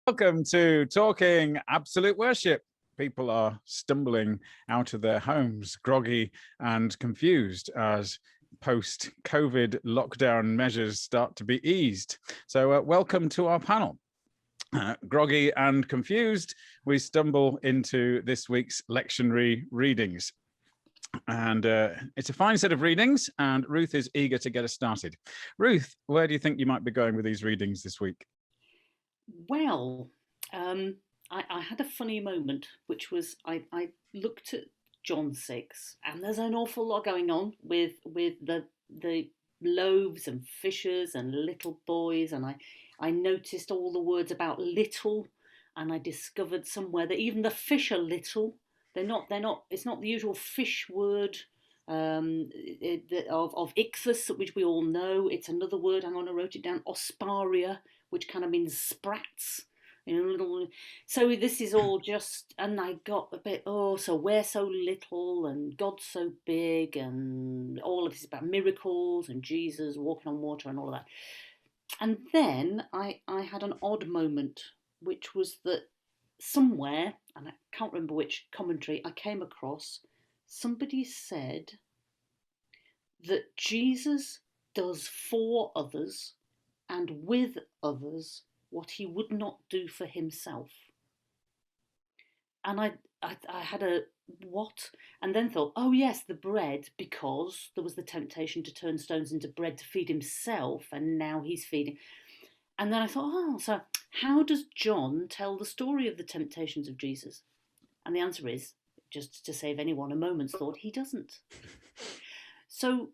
Welcome to Talking Absolute Worship. People are stumbling out of their homes, groggy and confused as post-COVID lockdown measures start to be eased. So welcome to our panel. Groggy and confused, we stumble into this week's lectionary readings. And it's a fine set of readings, and Ruth is eager to get us started. Ruth, where do you think you might be going with these readings this week? Well, I had a funny moment, which was I looked at John 6, and there's an awful lot going on with the loaves and fishes and little boys, and I noticed all the words about little, and I discovered somewhere that even the fish are little. They're not. It's not the usual fish word of ichthus, which we all know. It's another word. Hang on, I wrote it down. Osparia, which kind of means sprats. Little. So this is all just, and I got a bit. Oh, so we're so little, and God's so big, and all of this is about miracles and Jesus walking on water and all of that. And then I had an odd moment, which was that somewhere, and I can't remember which commentary I came across, somebody said that Jesus does for others and with others what he would not do for himself. And I had a what? And then thought, oh yes, the bread, because there was the temptation to turn stones into bread to feed himself, and now he's feeding. And then I thought, oh, so how does John tell the story of the temptations of Jesus? And the answer is, just to save anyone a moment's thought, he doesn't. So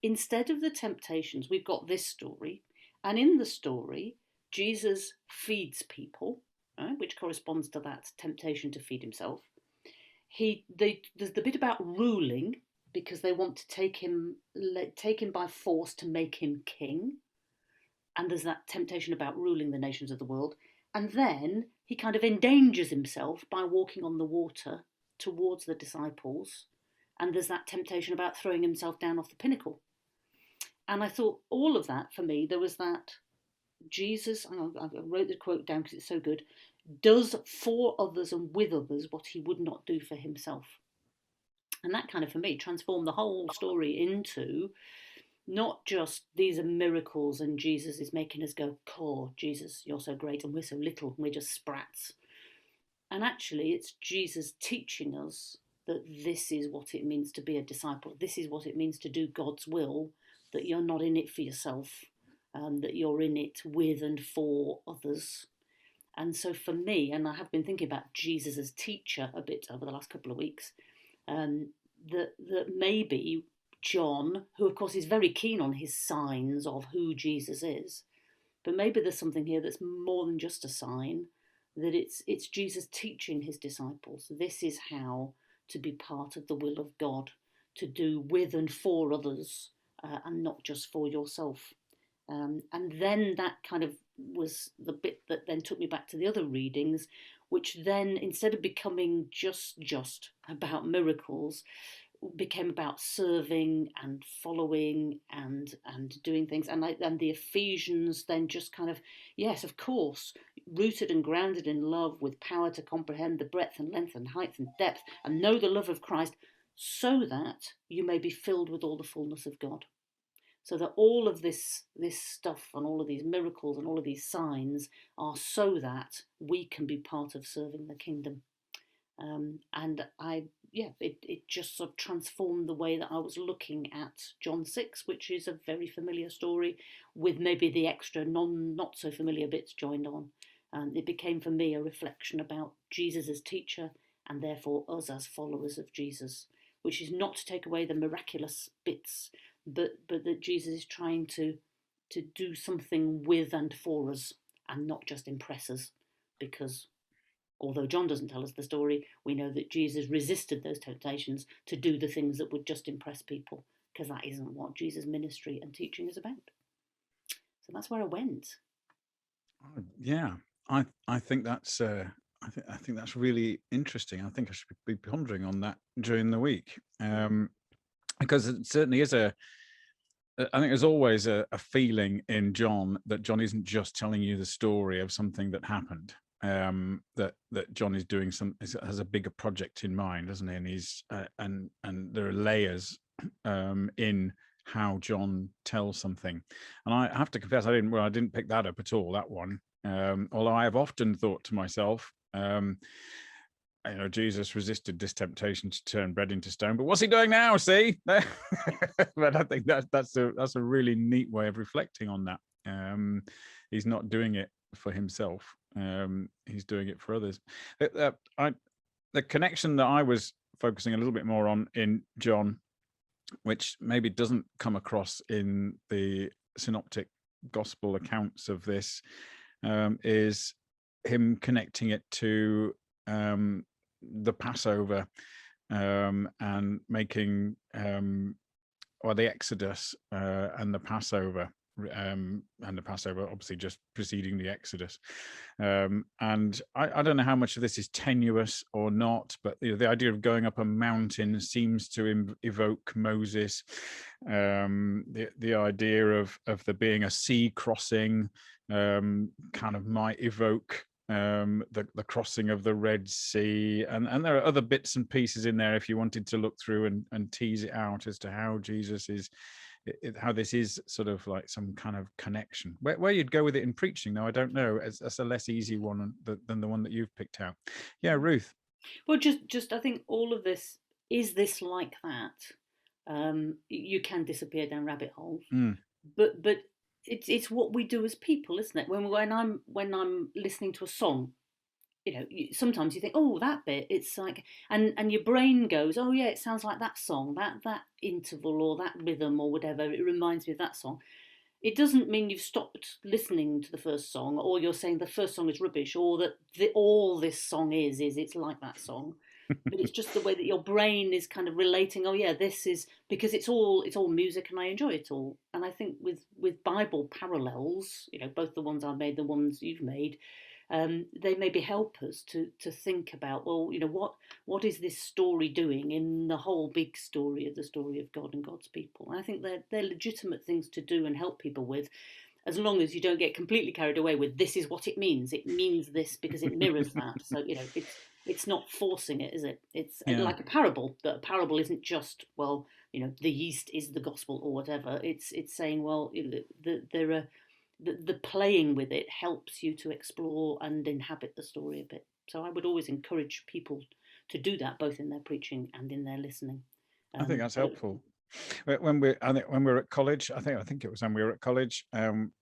instead of the temptations, we've got this story, and in the story, Jesus feeds people, right, which corresponds to that temptation to feed himself. There's the bit about ruling, because they want to take him by force to make him king, and there's that temptation about ruling the nations of the world. And then he kind of endangers himself by walking on the water towards the disciples. And there's that temptation about throwing himself down off the pinnacle. And I thought all of that, for me, there was that Jesus, I wrote the quote down because it's so good, does for others and with others what he would not do for himself. And that kind of, for me, transformed the whole story into not just these are miracles and Jesus is making us go, "Core, Jesus, you're so great and we're so little and we're just sprats." And actually, it's Jesus teaching us that this is what it means to be a disciple. This is what it means to do God's will, that you're not in it for yourself, that you're in it with and for others. And so for me, and I have been thinking about Jesus as teacher a bit over the last couple of weeks, that maybe John, who of course is very keen on his signs of who Jesus is, but maybe there's something here that's more than just a sign, that it's Jesus teaching his disciples. This is how to be part of the will of God, to do with and for others, and not just for yourself. And then that kind of was the bit that then took me back to the other readings, which then, instead of becoming just about miracles, became about serving and following and doing things. And the Ephesians then just kind of, yes, of course, rooted and grounded in love, with power to comprehend the breadth and length and height and depth, and know the love of Christ, so that you may be filled with all the fullness of God. So that all of this stuff and all of these miracles and all of these signs are so that we can be part of serving the kingdom. And it just sort of transformed the way that I was looking at John 6, which is a very familiar story with maybe the extra not so familiar bits joined on. And it became for me a reflection about Jesus as teacher, and therefore us as followers of Jesus, which is not to take away the miraculous bits, but that Jesus is trying to do something with and for us, and not just impress us, because although John doesn't tell us the story, we know that Jesus resisted those temptations to do the things that would just impress people, because that isn't what Jesus' ministry and teaching is about. So that's where I went. Yeah, I think that's I think that's really interesting. I think I should be pondering on that during the week, because it certainly is I think there's always a feeling in John that John isn't just telling you the story of something that happened. That John is doing has a bigger project in mind, doesn't he? And he's and there are layers in how John tells something. And I have to confess, I didn't pick that up at all, that one. Although I have often thought to myself, Jesus resisted this temptation to turn bread into stone, but what's he doing now? See, but I think that's a really neat way of reflecting on that. He's not doing it for himself; he's doing it for others. The connection that I was focusing a little bit more on in John, which maybe doesn't come across in the synoptic gospel accounts of this, is him connecting it to the Passover and making or the Exodus and the Passover, obviously just preceding the Exodus. And I don't know how much of this is tenuous or not, but the idea of going up a mountain seems to evoke Moses. The idea of there being a sea crossing kind of might evoke the crossing of the Red Sea, and there are other bits and pieces in there if you wanted to look through and tease it out as to how Jesus is, how this is sort of like some kind of connection. Where you'd go with it in preaching, though, I don't know. That's a less easy one than the one that you've picked out. Yeah, Ruth. Well, just I think all of this is this like that. You can disappear down rabbit holes, but it's what we do as people, isn't it? When I'm listening to a song, sometimes you think, oh, that bit, it's like, and your brain goes, oh yeah, it sounds like that song, that interval or that rhythm or whatever. It reminds me of that song. It doesn't mean you've stopped listening to the first song, or you're saying the first song is rubbish, or that all this song is it's like that song. But it's just the way that your brain is kind of relating. Oh yeah, this is because it's all music, and I enjoy it all. And I think with Bible parallels, both the ones I've made, the ones you've made, they maybe help us to think about, well, what is this story doing in the whole big story of God and God's people. And I think they're legitimate things to do and help people with, as long as you don't get completely carried away with this is what it means this because it mirrors that. So it's not forcing it, is it? It's like a parable, but a parable isn't just, well, the yeast is the gospel or whatever. It's saying, well, there are the playing with it helps you to explore and inhabit the story a bit. So I would always encourage people to do that, both in their preaching and in their listening. I think that's helpful. When we were at college, I think it was when we were at college,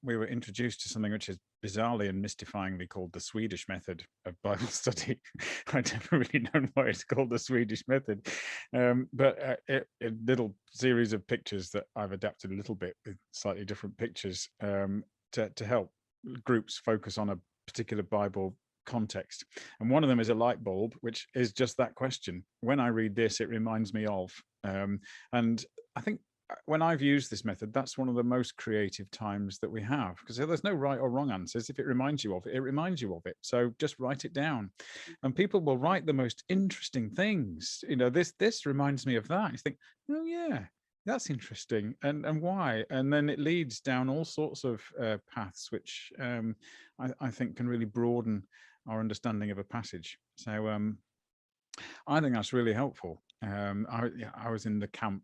we were introduced to something which is bizarrely and mystifyingly called the Swedish method of Bible study. I've never really known why it's called the Swedish method, but a little series of pictures that I've adapted a little bit with slightly different pictures to help groups focus on a particular Bible context. And one of them is a light bulb, which is just that question. When I read this, it reminds me of. And I think when I've used this method, that's one of the most creative times that we have, because there's no right or wrong answers. If it reminds you of it, it reminds you of it. So just write it down, and people will write the most interesting things. This reminds me of that. You think, oh yeah, that's interesting, and why? And then it leads down all sorts of paths, which I think can really broaden our understanding of a passage. So I think that's really helpful. I was in the camp.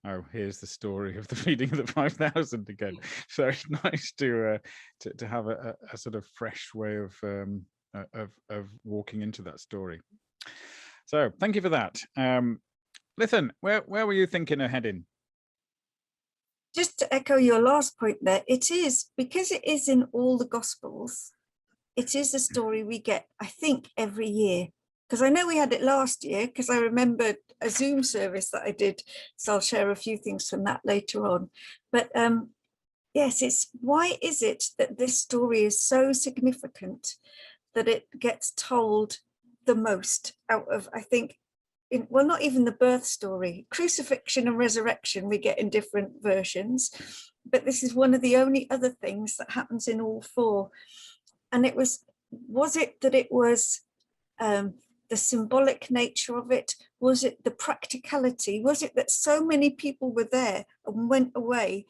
Oh, here's the story of the feeding of the 5,000 again. So it's nice to have a sort of fresh way of walking into that story. So thank you for that. Lithan, where were you thinking of heading? Just to echo your last point there, it is, because it is in all the Gospels, it is a story we get, I think, every year. Because I know we had it last year, because I remember a Zoom service that I did, so I'll share a few things from that later on. But yes, it's why is it that this story is so significant that it gets told the most out of, I think, well, not even the birth story, crucifixion and resurrection we get in different versions, but this is one of the only other things that happens in all four. And it was it that it was the symbolic nature of it? Was it the practicality? Was it that so many people were there and went away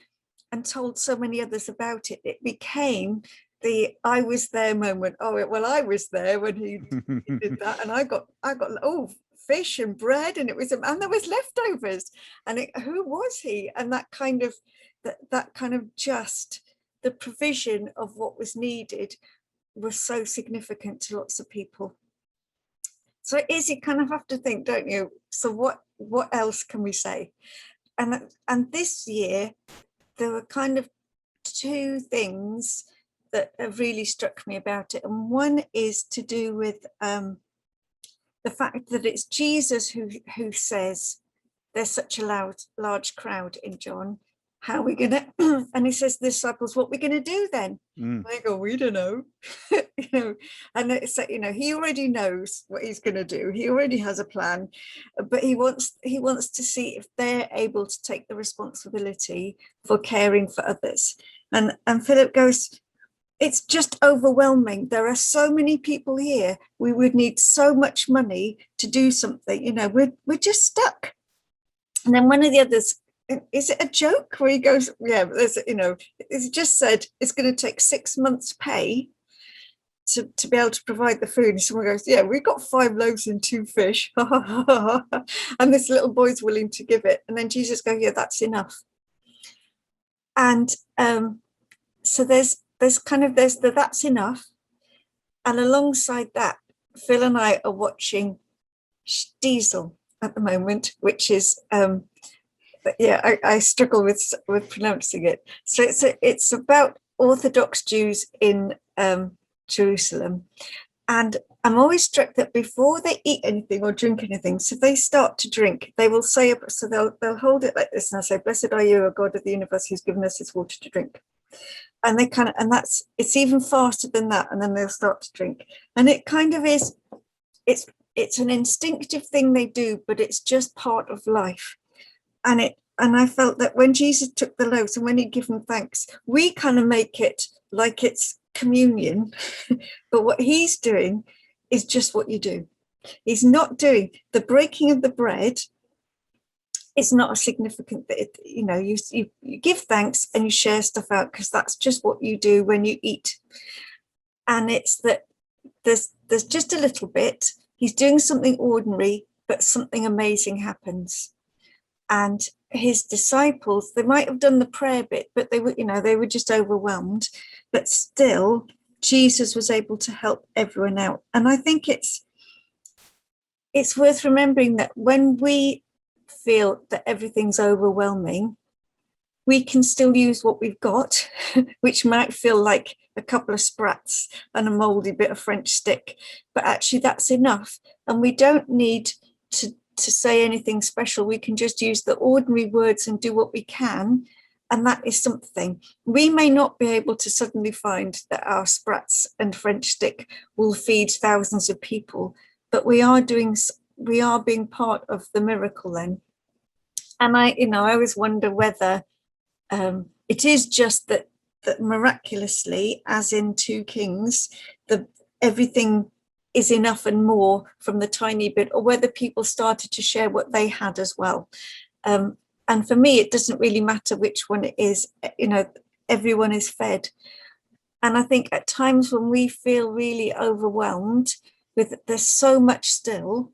and told so many others about it? It became the I was there moment. Oh, well, I was there when he did that, and I got fish and bread, and it was, and there was leftovers, and who was he? And that kind of just the provision of what was needed was so significant to lots of people. So it is, you kind of have to think, don't you? So what else can we say? And this year there were kind of two things that have really struck me about it, and one is to do with the fact that it's Jesus who says there's such a large crowd in John. How are we gonna? And he says to the disciples, "What are we gonna do then?" They go, "We don't know." And it's like, he already knows what he's gonna do. He already has a plan, but he wants to see if they're able to take the responsibility for caring for others. And Philip goes, "It's just overwhelming. There are so many people here. We would need so much money to do something. We're just stuck." And then one of the others, is it a joke? Where he goes, "Yeah, but there's, it's just said it's going to take 6 months' pay to be able to provide the food." And someone goes, "Yeah, we've got 5 loaves and 2 fish." And this little boy's willing to give it. And then Jesus goes, "Yeah, that's enough." And so there's that's enough. And alongside that, Phil and I are watching Diesel at the moment, which is I struggle with pronouncing it. So it's about Orthodox Jews in Jerusalem, and I'm always struck that before they eat anything or drink anything, so they start to drink, they will say, so they'll hold it like this, and I'll say, "Blessed are you, O God of the universe, who's given us this water to drink." And they it's even faster than that, and then they'll start to drink, and it kind of is, it's an instinctive thing they do, but it's just part of life. And I felt that when Jesus took the loaves and when he'd given thanks, we kind of make it like it's communion, but what he's doing is just what you do. He's not doing the breaking of the bread. It's not a significant bit, you give thanks and you share stuff out, because that's just what you do when you eat. And it's that there's just a little bit. He's doing something ordinary, but something amazing happens. And his disciples, they might have done the prayer bit, but they were just overwhelmed. But still, Jesus was able to help everyone out. And I think it's worth remembering that when we feel that everything's overwhelming, we can still use what we've got, which might feel like a couple of sprats and a moldy bit of French stick, but actually that's enough. And we don't need to say anything special. We can just use the ordinary words and do what we can, and that is something. We may not be able to suddenly find that our sprats and French stick will feed thousands of people, but we are being part of the miracle then. And I always wonder whether it is just that miraculously, as in 2 Kings, everything is enough and more from the tiny bit, or whether people started to share what they had as well. And for me, it doesn't really matter which one it is. Everyone is fed. And I think at times when we feel really overwhelmed with there's so much still,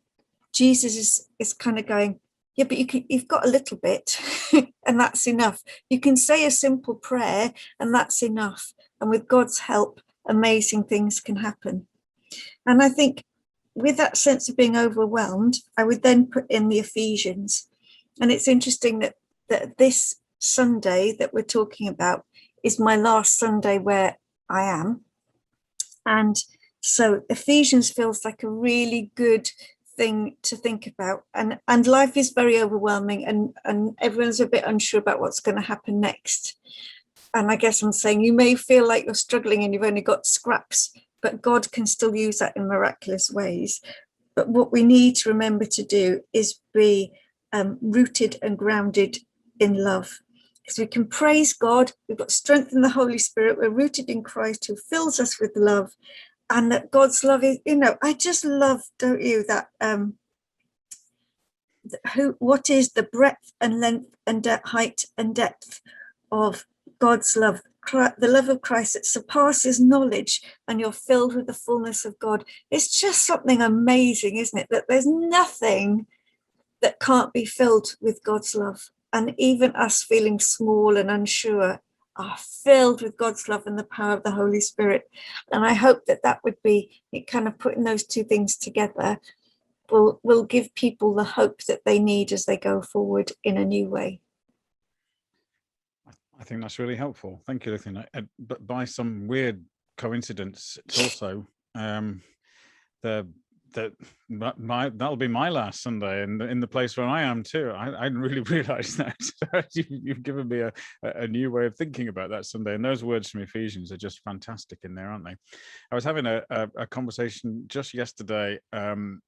Jesus is kind of going, "Yeah, but you've got a little bit and that's enough. You can say a simple prayer and that's enough. And with God's help, amazing things can happen." And I think with that sense of being overwhelmed, I would then put in the Ephesians. And it's interesting that this Sunday that we're talking about is my last Sunday where I am. And so Ephesians feels like a really good thing to think about. And life is very overwhelming, and everyone's a bit unsure about what's going to happen next. And I guess I'm saying you may feel like you're struggling and you've only got scraps, but God can still use that in miraculous ways. But what we need to remember to do is be rooted and grounded in love, because we can praise God. We've got strength in the Holy Spirit. We're rooted in Christ, who fills us with love, and that God's love is, I just love, don't you, that what is the breadth and length and height and depth of God's love, the love of Christ that surpasses knowledge, and you're filled with the fullness of God. It's just something amazing, isn't it? That there's nothing that can't be filled with God's love. And even us feeling small and unsure are filled with God's love and the power of the Holy Spirit. And I hope that would be it, kind of putting those two things together will give people the hope that they need as they go forward in a new way. I think that's really helpful. Thank you, Lucy. But by some weird coincidence, it's also that'll be my last Sunday in the place where I am too. I didn't really realize that. You've given me a new way of thinking about that Sunday, and those words from Ephesians are just fantastic in there, aren't they? I was having a conversation just yesterday on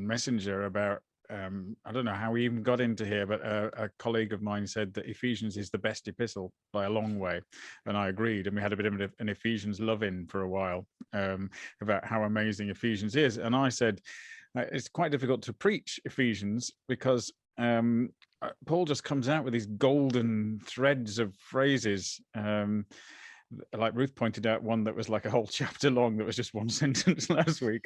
Messenger about I don't know how we even got into here, but a colleague of mine said that Ephesians is the best epistle by a long way, and I agreed. And we had a bit of an Ephesians love-in for a while about how amazing Ephesians is. And I said it's quite difficult to preach Ephesians because Paul just comes out with these golden threads of phrases. Like Ruth pointed out, one that was like a whole chapter long that was just one sentence last week,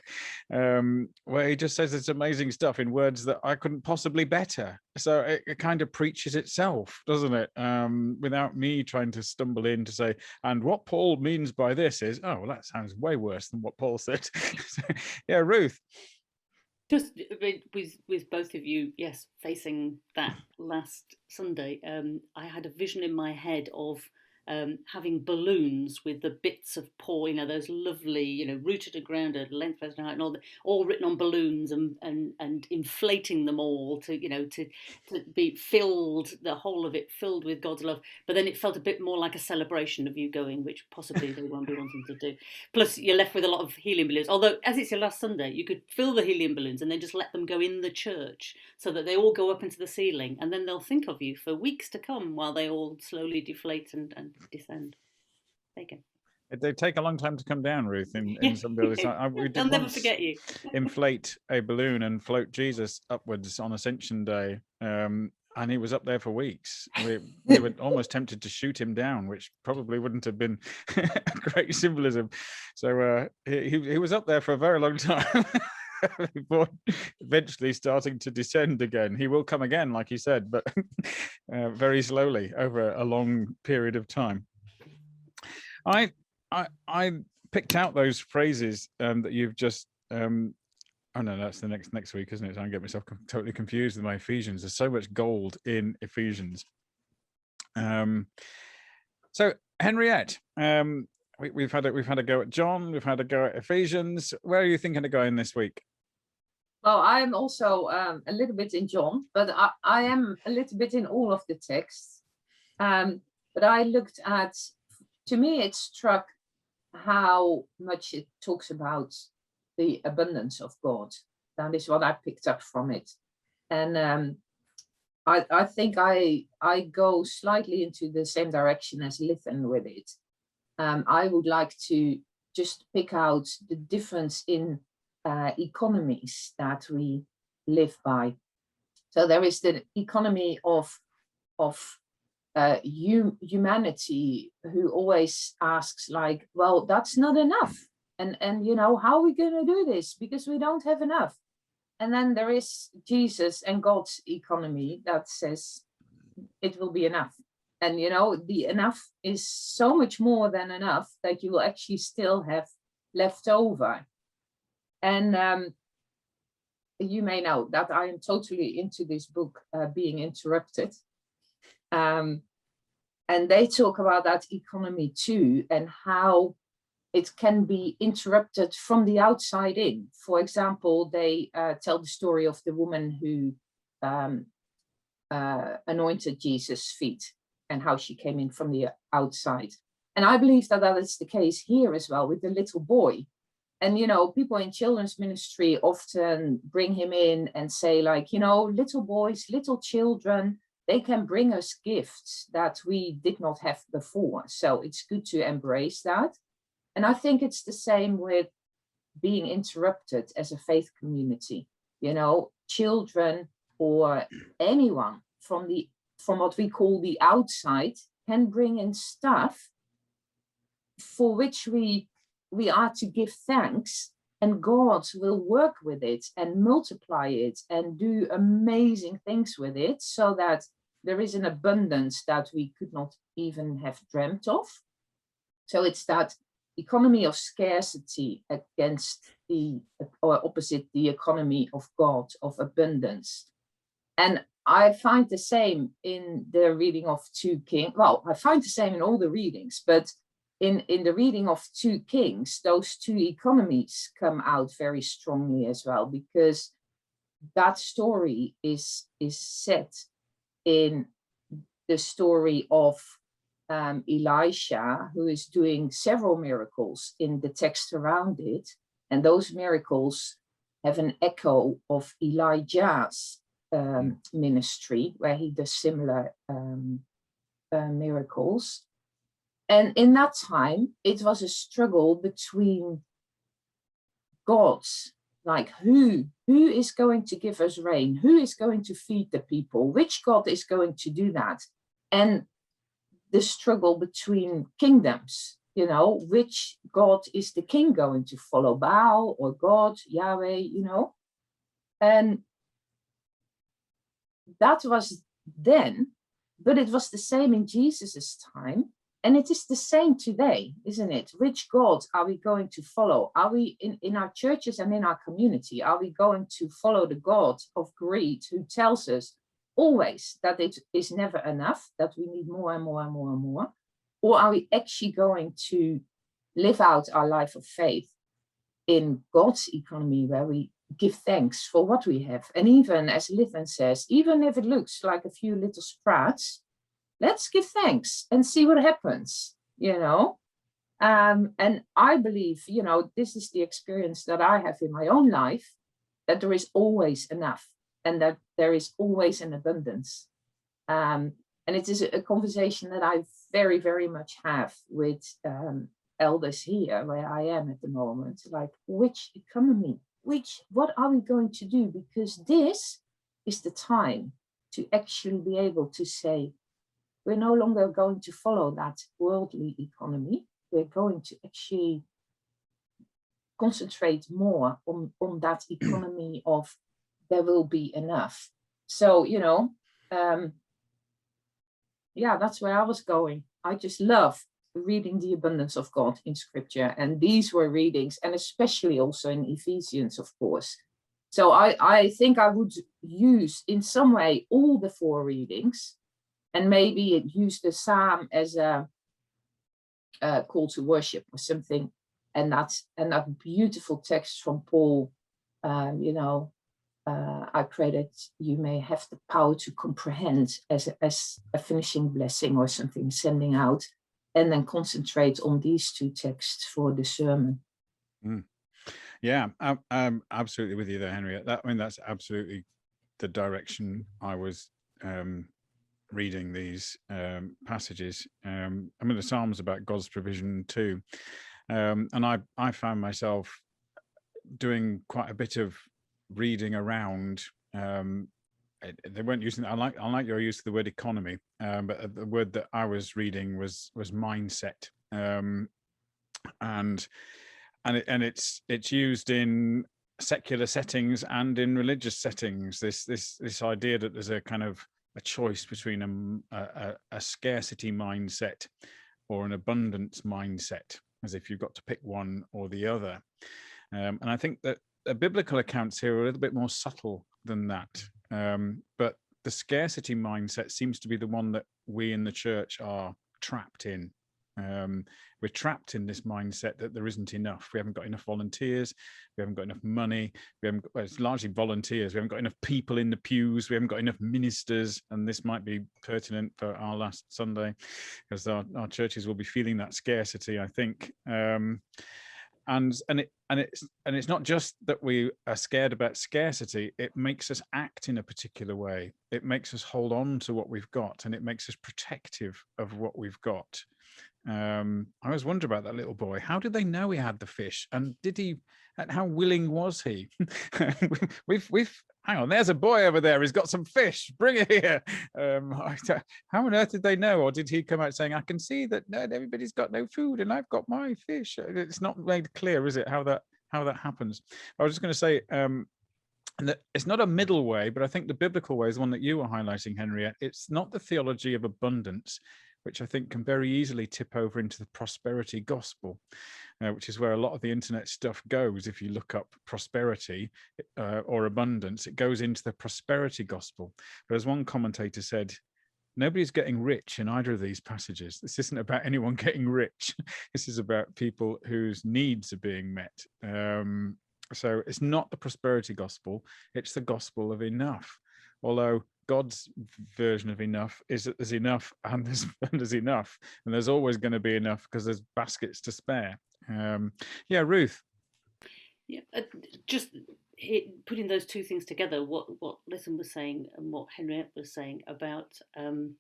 where he just says it's amazing stuff in words that I couldn't possibly better. So it kind of preaches itself, doesn't it? Without me trying to stumble in to say, and what Paul means by this is, oh, well, that sounds way worse than what Paul said. So, yeah, Ruth. Just with both of you, yes, facing that last Sunday, I had a vision in my head of having balloons with the bits of Paul, those lovely, rooted and grounded, lengthwise and height, and all written on balloons, and inflating them all to be filled, the whole of it filled with God's love. But then it felt a bit more like a celebration of you going, which possibly they won't be wanting to do. Plus, you're left with a lot of helium balloons. Although, as it's your last Sunday, you could fill the helium balloons and then just let them go in the church so that they all go up into the ceiling, and then they'll think of you for weeks to come while they all slowly deflate and descend. There you go. They take a long time to come down, Ruth, in some buildings. We did They'll never forget you. inflate a balloon and float Jesus upwards on Ascension Day. And he was up there for weeks. We were almost tempted to shoot him down, which probably wouldn't have been a great symbolism. So he was up there for a very long time before eventually starting to descend again. He will come again, like you said, but very slowly over a long period of time. I picked out those phrases that you've just oh no, that's the next week, isn't it? So I get myself totally confused with my Ephesians. There's so much gold in Ephesians. So Henriette, we've had a go at John, we've had a go at Ephesians. Where are you thinking of going this week? Well, I'm also a little bit in John, but I am a little bit in all of the texts. But I looked at, to me, it struck how much it talks about the abundance of God. That is what I picked up from it. And I think I go slightly into the same direction as Lithan with it. I would like to just pick out the difference in economies that we live by. So there is the economy of humanity who always asks, like, well, that's not enough, and how are we going to do this because we don't have enough. And then there is Jesus and God's economy that says it will be enough, and the enough is so much more than enough that you will actually still have left over. And you may know that I am totally into this book, Being Interrupted. And they talk about that economy too, and how it can be interrupted from the outside in. For example, they tell the story of the woman who anointed Jesus' feet and how she came in from the outside. And I believe that is the case here as well with the little boy. And, people in children's ministry often bring him in and say, like, little boys, little children, they can bring us gifts that we did not have before. So it's good to embrace that. And I think it's the same with being interrupted as a faith community. You know, children or anyone from what we call the outside can bring in stuff for which we are to give thanks, and God will work with it and multiply it and do amazing things with it, so that there is an abundance that we could not even have dreamt of. So it's that economy of scarcity against or opposite the economy of God, of abundance. And I find the same in the reading of 2 Kings. Well, I find the same in all the readings, but in the reading of 2 Kings, those two economies come out very strongly as well, because that story is set in the story of Elisha, who is doing several miracles in the text around it. And those miracles have an echo of Elijah's ministry, where he does similar miracles. And in that time, it was a struggle between gods, like who is going to give us rain? Who is going to feed the people? Which God is going to do that? And the struggle between kingdoms, you know, which God is the king going to follow, Baal or God, Yahweh, you know? And that was then, but it was the same in Jesus's time. And it is the same today, isn't it? Which God are we going to follow? Are we in our churches and in our community, are we going to follow the God of greed, who tells us always that it is never enough, that we need more and more and more and more? Or are we actually going to live out our life of faith in God's economy, where we give thanks for what we have? And even, as Lithan says, even if it looks like a few little sprouts, let's give thanks and see what happens, you know? And I believe, you know, this is the experience that I have in my own life, that there is always enough and that there is always an abundance. And it is a conversation that I very, very much have with elders here, where I am at the moment, like, which economy, what are we going to do? Because this is the time to actually be able to say, we're no longer going to follow that worldly economy. We're going to actually concentrate more on that economy of there will be enough. So, you know, yeah, that's where I was going. I just love reading the abundance of God in scripture. And these were readings, and especially also in Ephesians, of course. So I think I would use in some way all the 4 readings, and maybe it used the psalm as a call to worship or something. And that beautiful text from Paul, you know, I pray that you may have the power to comprehend as a finishing blessing or something, sending out, and then concentrate on these 2 texts for the sermon. Yeah, I'm absolutely with you there, Henry. That's absolutely the direction I was reading these passages. The Psalms about God's provision too, and I found myself doing quite a bit of reading around. They weren't using. I like your use of the word economy, but the word that I was reading was mindset, and it's used in secular settings and in religious settings. This idea that there's a kind of a choice between a scarcity mindset or an abundance mindset, as if you've got to pick one or the other. And I think that the biblical accounts here are a little bit more subtle than that. But the scarcity mindset seems to be the one that we in the church are trapped in. We're trapped in this mindset that there isn't enough. We haven't got enough volunteers. We haven't got enough money. It's largely volunteers. We haven't got enough people in the pews. We haven't got enough ministers. And this might be pertinent for our last Sunday, because our churches will be feeling that scarcity, I think. And it's not just that we are scared about scarcity. It makes us act in a particular way. It makes us hold on to what we've got, and it makes us protective of what we've got. I always wonder about that little boy. How did they know he had the fish? And how willing was he? we've hang on, there's a boy over there. He's got some fish. Bring it here. How on earth did they know? Or did he come out saying, I can see that everybody's got no food and I've got my fish? It's not made clear, is it, how that happens? I was just going to say, and it's not a middle way, but I think the biblical way is one that you were highlighting, Henriette. It's not the theology of abundance, which I think can very easily tip over into the prosperity gospel, which is where a lot of the internet stuff goes. If you look up prosperity or abundance, it goes into the prosperity gospel. But as one commentator said, nobody's getting rich in either of these passages. This isn't about anyone getting rich. This is about people whose needs are being met. So it's not the prosperity gospel, it's the gospel of enough. Although God's version of enough is that there's enough and there's enough. And there's always going to be enough because there's baskets to spare. Ruth. Yeah, just putting those two things together, what Lytton was saying and what Henriette was saying about... I'm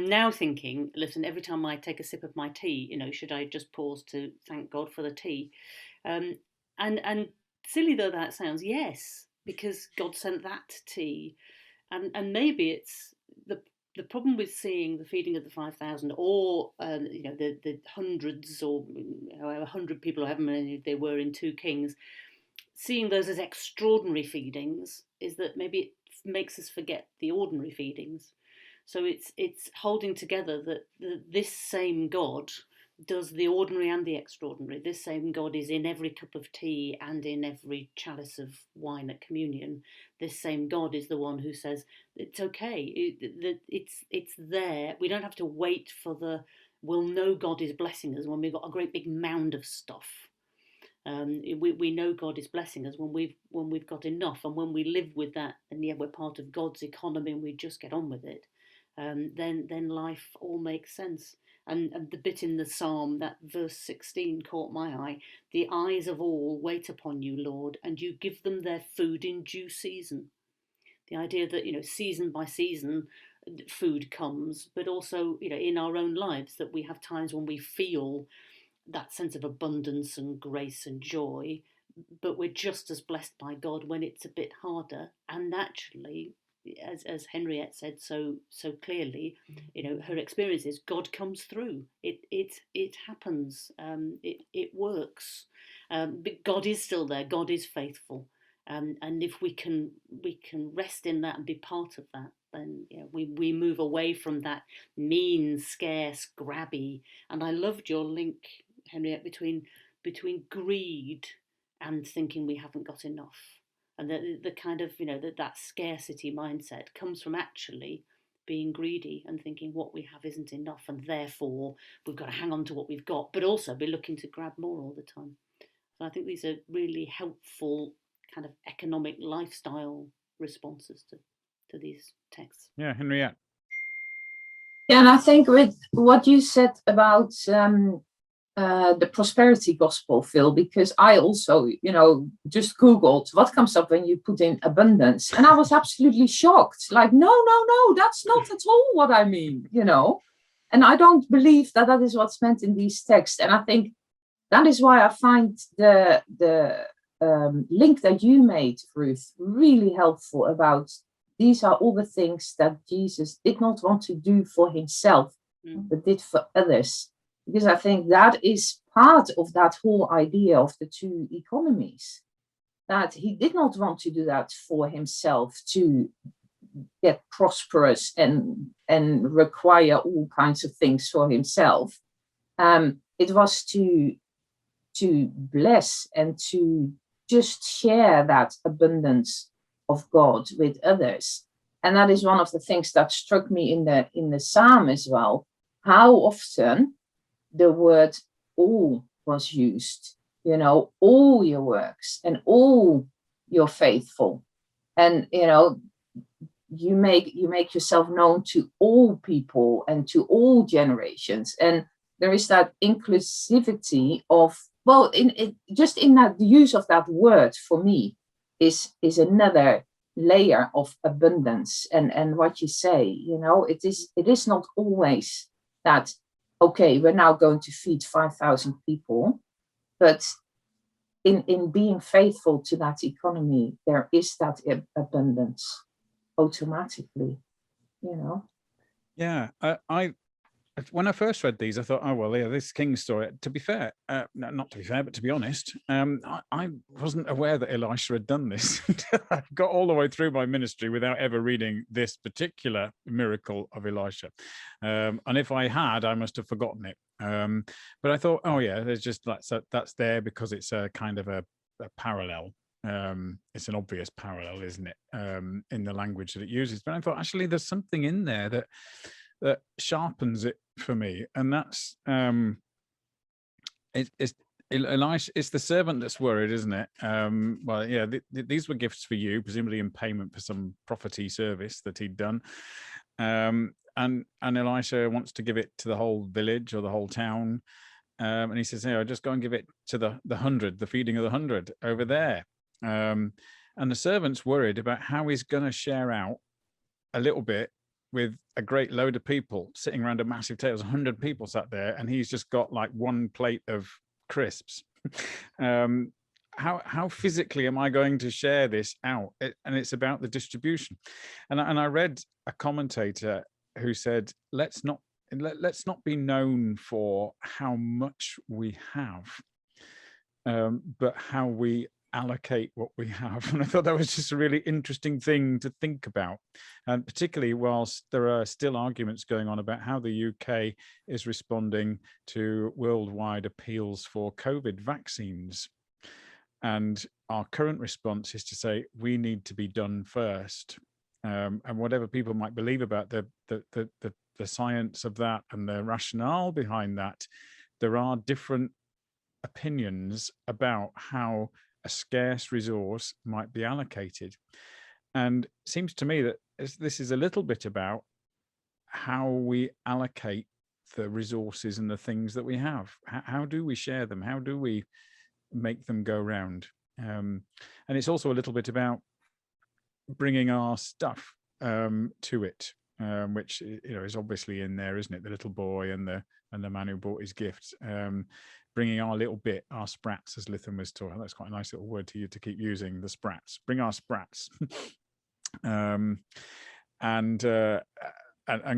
now thinking, listen, every time I take a sip of my tea, should I just pause to thank God for the tea? And silly though that sounds, yes, because God sent that tea. And maybe it's the problem with seeing the feeding of the 5,000 or, the hundreds or however 100 people or however many they were in 2 Kings, seeing those as extraordinary feedings is that maybe it makes us forget the ordinary feedings. So it's holding together that this same God does the ordinary and the extraordinary. This same God is in every cup of tea and in every chalice of wine at communion. This same God is the one who says, it's okay, it's there. We don't have to wait for we'll know God is blessing us when we've got a great big mound of stuff. We know God is blessing us when we've got enough, and when we live with that, and we're part of God's economy and we just get on with it. Then life all makes sense. And the bit in the psalm, that verse 16 caught my eye. The eyes of all wait upon you, Lord, and you give them their food in due season. The idea that, season by season, food comes, but also, in our own lives, that we have times when we feel that sense of abundance and grace and joy, but we're just as blessed by God when it's a bit harder. And naturally, as Henriette said so clearly, her experience is God comes through. It happens. It works. But God is still there. God is faithful. And if we can rest in that and be part of that, then we move away from that mean, scarce, grabby. And I loved your link, Henriette, between greed and thinking we haven't got enough. And the kind of, that scarcity mindset comes from actually being greedy and thinking what we have isn't enough, and therefore we've got to hang on to what we've got, but also be looking to grab more all the time. So I think these are really helpful kind of economic lifestyle responses to these texts. Yeah, Henriette. Yeah, and I think with what you said about the prosperity gospel, Phil, because I also, just Googled what comes up when you put in abundance. And I was absolutely shocked. Like, no, that's not at all what I mean, And I don't believe that is what's meant in these texts. And I think that is why I find the link that you made, Ruth, really helpful about these are all the things that Jesus did not want to do for himself, but did for others. Because I think that is part of that whole idea of the 2 economies, that he did not want to do that for himself to get prosperous and require all kinds of things for himself. It was to bless and to just share that abundance of God with others. And that is one of the things that struck me in the psalm as well. How often the word all was used, all your works and all you're faithful. And, you make yourself known to all people and to all generations. And there is that inclusivity of, well, just in that use of that word for me is another layer of abundance. And what you say, it is not always that okay, we're now going to feed 5,000 people, but in being faithful to that economy, there is that abundance automatically, you know. Yeah, I when I first read these, I thought, oh well, yeah, this king's story. To be fair, no, not to be fair, but to be honest, I wasn't aware that Elisha had done this. I got all the way through my ministry without ever reading this particular miracle of Elisha, and if I had, I must have forgotten it. But I thought, oh yeah, there's just like, so that's there because it's a kind of a parallel. It's an obvious parallel, isn't it, in the language that it uses? But I thought actually there's something in there that sharpens it for me, and that's it's Elisha. It's the servant that's worried, isn't it? Well, yeah, these were gifts for you, presumably in payment for some prophecy service that he'd done. And Elisha wants to give it to the whole village or the whole town, and he says, "Hey, just go and give it to the 100, the feeding of the 100 over there." And the servant's worried about how he's going to share out a little bit with a great load of people sitting around a massive table. 100 people sat there, and he's just got like one plate of crisps. How physically am I going to share this out? And it's about the distribution. And I read a commentator who said, let's not be known for how much we have, but how we allocate what we have. And I thought that was just a really interesting thing to think about, and particularly whilst there are still arguments going on about how the UK is responding to worldwide appeals for COVID vaccines. And our current response is to say we need to be done first, and whatever people might believe about the science of that and the rationale behind that, there are different opinions about how a scarce resource might be allocated. And it seems to me that this is a little bit about how we allocate the resources and the things that we have. How do we share them? How do we make them go round? And it's also a little bit about bringing our stuff to it, which is obviously in there, isn't it? The little boy and the man who bought his gifts. Bringing our little bit, our sprats, as Lytham was talking. That's quite a nice little word to you to keep using, the sprats. Bring our sprats, and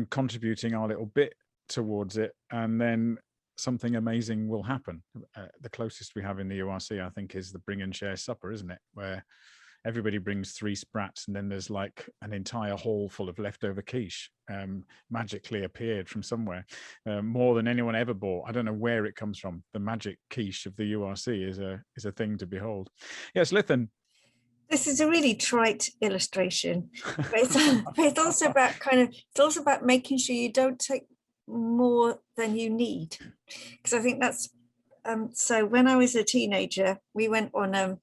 contributing our little bit towards it, and then something amazing will happen. The closest we have in the URC, I think, is the bring and share supper, isn't it? Where everybody brings 3 sprats, and then there's like an entire hall full of leftover quiche magically appeared from somewhere, more than anyone ever bought. I don't know where it comes from. The magic quiche of the URC is a thing to behold. Yes, Lythan. This is a really trite illustration, but it's also about making sure you don't take more than you need, because I think that's so when I was a teenager, we went on a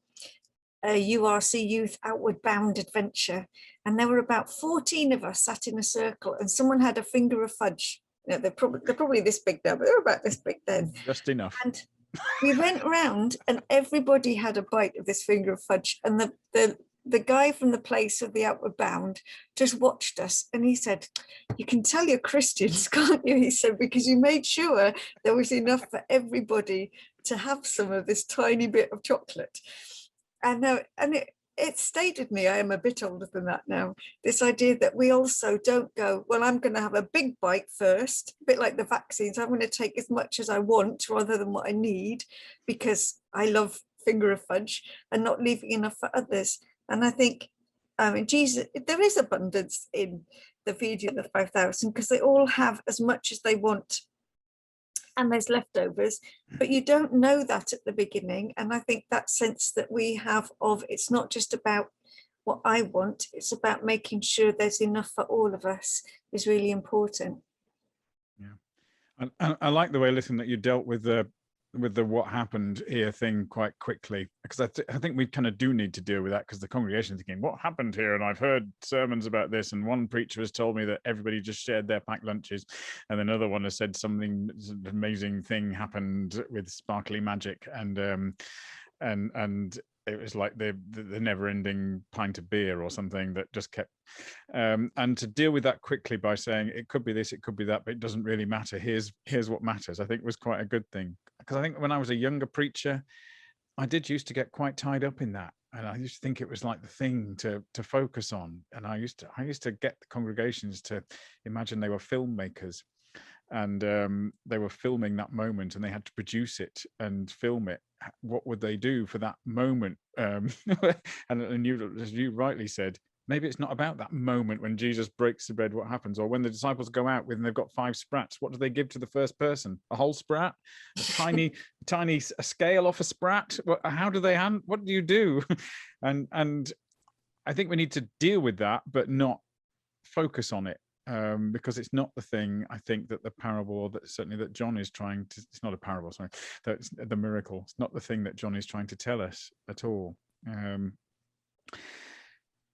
URC Youth Outward Bound adventure, and there were about 14 of us sat in a circle, and someone had a finger of fudge. They're probably this big now, but they were about this big then. Just enough. And we went round, and everybody had a bite of this finger of fudge, and the guy from the place of the Outward Bound just watched us, and he said, "You can tell you're Christians, can't you?" He said, "because you made sure there was enough for everybody to have some of this tiny bit of chocolate." And it stayed with me. I am a bit older than that now. This idea that we also don't go, well, I'm going to have a big bite first, a bit like the vaccines. I'm going to take as much as I want rather than what I need, because I love finger of fudge, and not leaving enough for others. And I think, Jesus, there is abundance in the feeding of the 5,000, because they all have as much as they want, and there's leftovers, but you don't know that at the beginning. And I think that sense that we have of, it's not just about what I want, it's about making sure there's enough for all of us, is really important. Yeah, and I like the way, listen, that you dealt with the what happened here thing quite quickly, because I think we kind of do need to deal with that, because the congregation is thinking, what happened here? And I've heard sermons about this, and one preacher has told me that everybody just shared their packed lunches, and another one has said something amazing thing happened with sparkly magic, and it was like the never-ending pint of beer or something that just kept. And to deal with that quickly by saying it could be this, it could be that, but it doesn't really matter. Here's what matters. I think was quite a good thing, because I think when I was a younger preacher, I did used to get quite tied up in that, and I used to think it was like the thing to focus on. And I used to get the congregations to imagine they were filmmakers, and they were filming that moment, and they had to produce it and film it. What would they do for that moment? And you, as you rightly said, maybe it's not about that moment when Jesus breaks the bread, what happens, or when the disciples go out with and they've got 5 sprats. What do they give to the first person? A whole sprat? A tiny a scale off a sprat? How do they what do you do? And I think we need to deal with that, but not focus on it. Because it's not the thing, I think, that the parable, that certainly that John is trying to, it's not a parable, sorry, that's the miracle. It's not the thing that John is trying to tell us at all.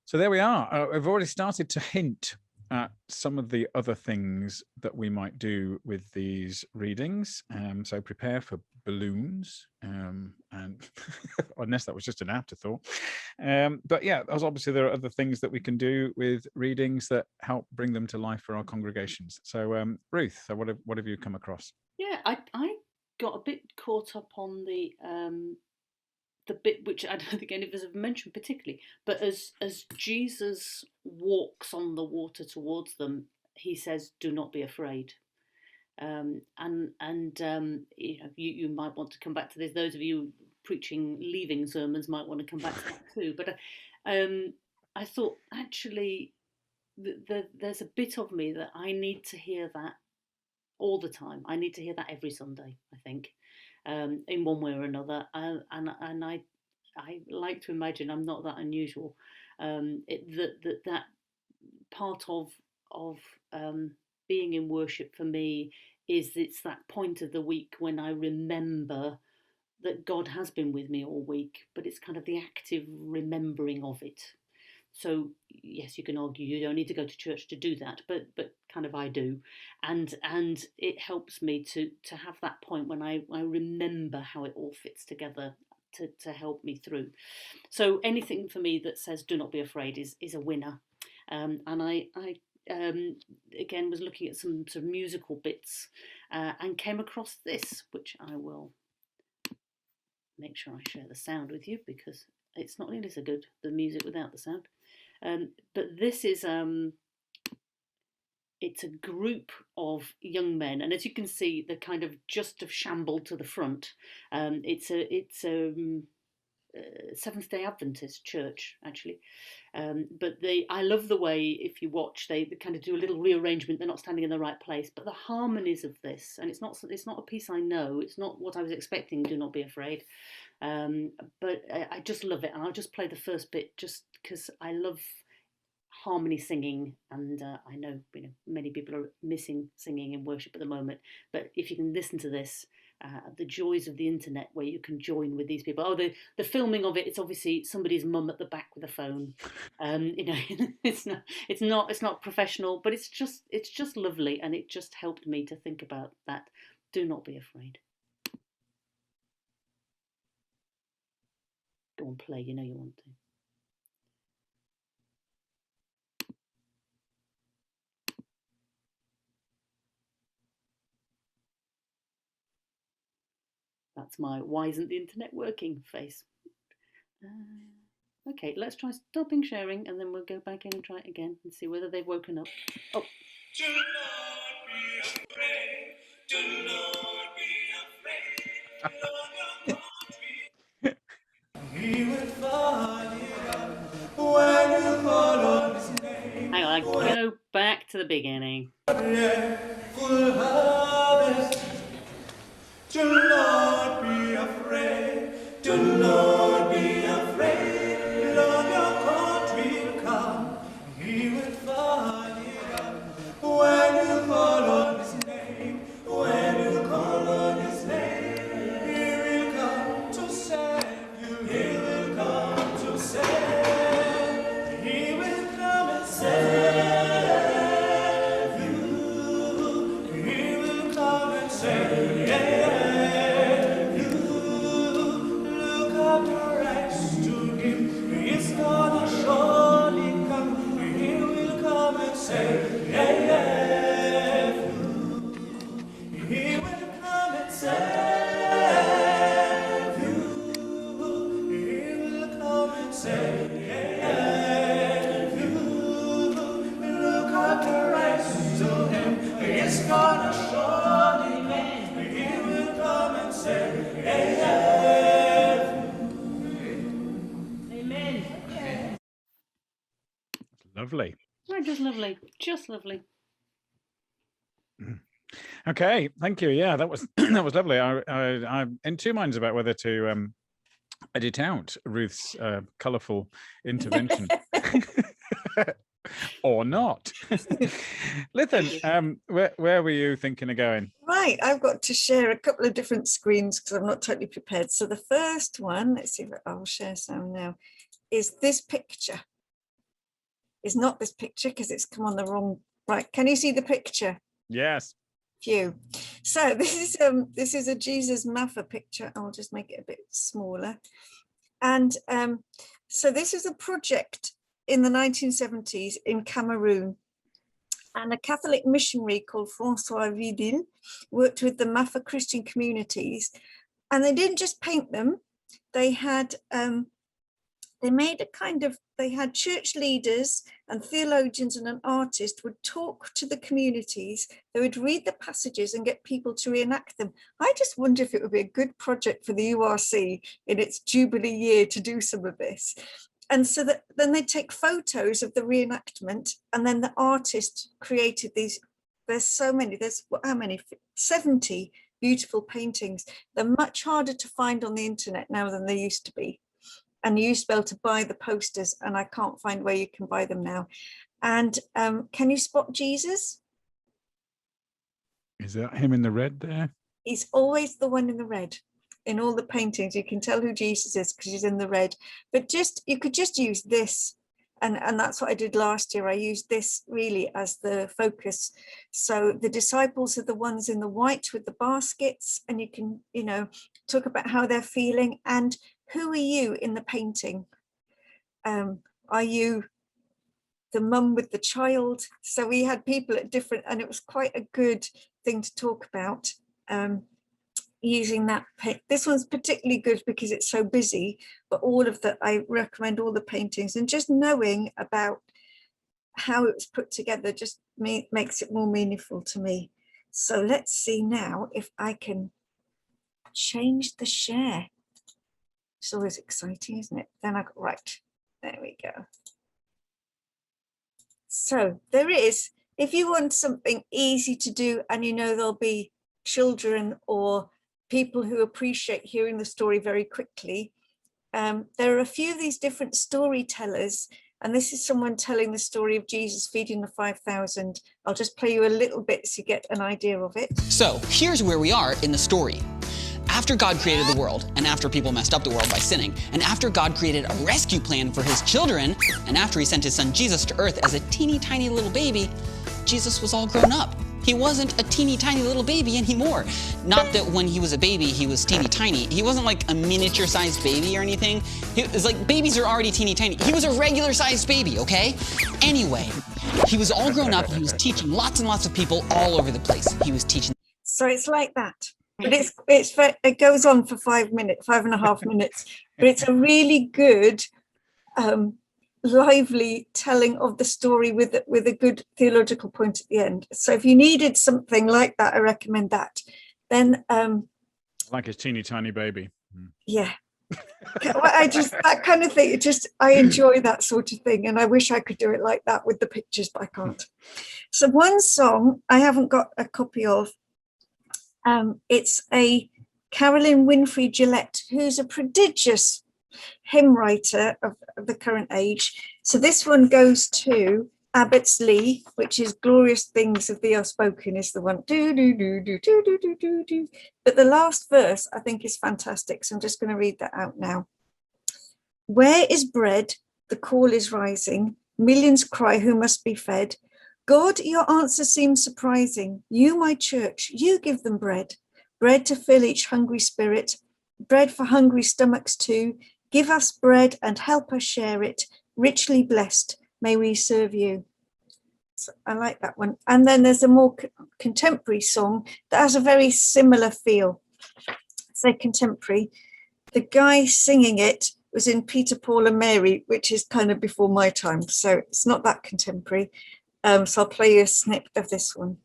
So there we are. I've already started to hint at some of the other things that we might do with these readings. So prepare for balloons, and unless that was just an afterthought. But yeah, obviously there are other things that we can do with readings that help bring them to life for our congregations. So Ruth, so what have you come across? Yeah, I got a bit caught up on the bit which I don't think any of us have mentioned particularly, but as Jesus walks on the water towards them, he says, "Do not be afraid." And you know, you might want to come back to this. Those of you preaching leaving sermons might want to come back to that too. But I thought actually there's a bit of me that I need to hear that all the time. I need to hear that every Sunday, I think, in one way or another. And I like to imagine I'm not that unusual. That part of being in worship for me is it's that point of the week when I remember that God has been with me all week, but it's kind of the active remembering of it. So yes, you can argue you don't need to go to church to do that, but kind of I do, and it helps me to have that point when I remember how it all fits together to help me through. So anything for me that says "do not be afraid" is a winner, and I again was looking at some sort of musical bits and came across this, which I will make sure I share the sound with you because it's not nearly so good, the music without the sound. But this is it's a group of young men, and as you can see, they're kind of just have shambled to the front. It's a Seventh-day Adventist church, actually. But I love the way, if you watch, they kind of do a little rearrangement. They're not standing in the right place, but the harmonies of this, and it's not a piece I know. It's not what I was expecting. Do not be afraid. But I just love it, and I'll just play the first bit just because I love harmony singing, and I know many people are missing singing in worship at the moment. But if you can listen to this. The joys of the internet, where you can join with these people. Oh, the filming of it, it's obviously somebody's mum at the back with a phone. It's not professional, but it's just lovely, and it just helped me to think about that. Do not be afraid. Go on, play. You know you want to. That's my "why isn't the internet working" face. Okay, let's try stopping sharing, and then we'll go back in and try it again and see whether they've woken up. Oh. Do not be afraid. Do not be afraid. Lord, your country. He will find it out when you call on his name. Hang on, I go back to the beginning. Full harvest. Do not be afraid. Do not be afraid. Lord, your country will come. He will find it out when you call on his name. When you call on his name, he will come to save you. He will come to save. He will come and save you. He will come and save you. Look up your eyes. save you. He will come and save you. He will come and save you. Look up the rest to him. He's gonna surely come. He will come and save you. Lovely. Oh, just lovely. Just lovely. Okay, thank you. Yeah, that was that was lovely. I'm in two minds about whether to edit out Ruth's colourful intervention or not. Listen, where were you thinking of going? Right, I've got to share a couple of different screens because I'm not totally prepared. So the first one, let's see if I'll share some now, is this picture. It's not this picture because it's come on the wrong. Right, can you see the picture? Yes. Phew. So this is a Jesus Maffa picture. I'll just make it a bit smaller. And so this is a project in the 1970s in Cameroon. And a Catholic missionary called Francois Vidal worked with the Maffa Christian communities. And they didn't just paint them. They had they had church leaders and theologians and an artist would talk to the communities. They would read the passages and get people to reenact them. I just wonder if it would be a good project for the URC in its Jubilee year to do some of this. And so that then they take photos of the reenactment, and then the artist created these. There's so many, there's how many? 70 beautiful paintings. They're much harder to find on the internet now than they used to be. And you used to be able to buy the posters, and I can't find where you can buy them now. And can you spot Jesus? Is that him in the red there? He's always the one in the red. In all the paintings, you can tell who Jesus is because he's in the red. But you could just use this. And that's what I did last year. I used this really as the focus. So the disciples are the ones in the white with the baskets, and you can, talk about how they're feeling. And who are you in the painting? Are you the mum with the child? So we had people at different, and it was quite a good thing to talk about. Using that, this one's particularly good because it's so busy, but I recommend all the paintings, and just knowing about how it was put together just makes it more meaningful to me. So let's see now if I can change the share. It's always exciting, isn't it? Then right, there we go. So there is, if you want something easy to do, and there'll be children or people who appreciate hearing the story very quickly. There are a few of these different storytellers, and this is someone telling the story of Jesus feeding the 5,000. I'll just play you a little bit so you get an idea of it. So here's where we are in the story. After God created the world, and after people messed up the world by sinning, and after God created a rescue plan for his children, and after he sent his son Jesus to earth as a teeny tiny little baby, Jesus was all grown up. He wasn't a teeny tiny little baby anymore. Not that when he was a baby, he was teeny tiny. He wasn't like a miniature sized baby or anything. It's like babies are already teeny tiny. He was a regular sized baby, okay? Anyway, he was all grown up. He was teaching lots and lots of people all over the place. He was teaching. So it's like that. But it goes on for 5.5 minutes. But it's a really good, lively telling of the story with a good theological point at the end. So if you needed something like that, I recommend that. Then like his teeny tiny baby. Yeah. That kind of thing. I enjoy that sort of thing, and I wish I could do it like that with the pictures, but I can't. So one song I haven't got a copy of. It's a Carolyn Winfrey Gillette, who's a prodigious hymn writer of the current age. So this one goes to Abbott's Lee, which is Glorious Things of Thee Are Spoken, is the one. Do, do, do, do, do, do, do, do, do. But the last verse I think is fantastic. So I'm just going to read that out now. Where is bread? The call is rising. Millions cry who must be fed. God, your answer seems surprising. You, my church, you give them bread. Bread to fill each hungry spirit. Bread for hungry stomachs too. Give us bread and help us share it. Richly blessed, may we serve you. So I like that one. And then there's a more contemporary song that has a very similar feel. Say contemporary. The guy singing it was in Peter, Paul and Mary, which is kind of before my time. So it's not that contemporary. So I'll play you a snip of this one.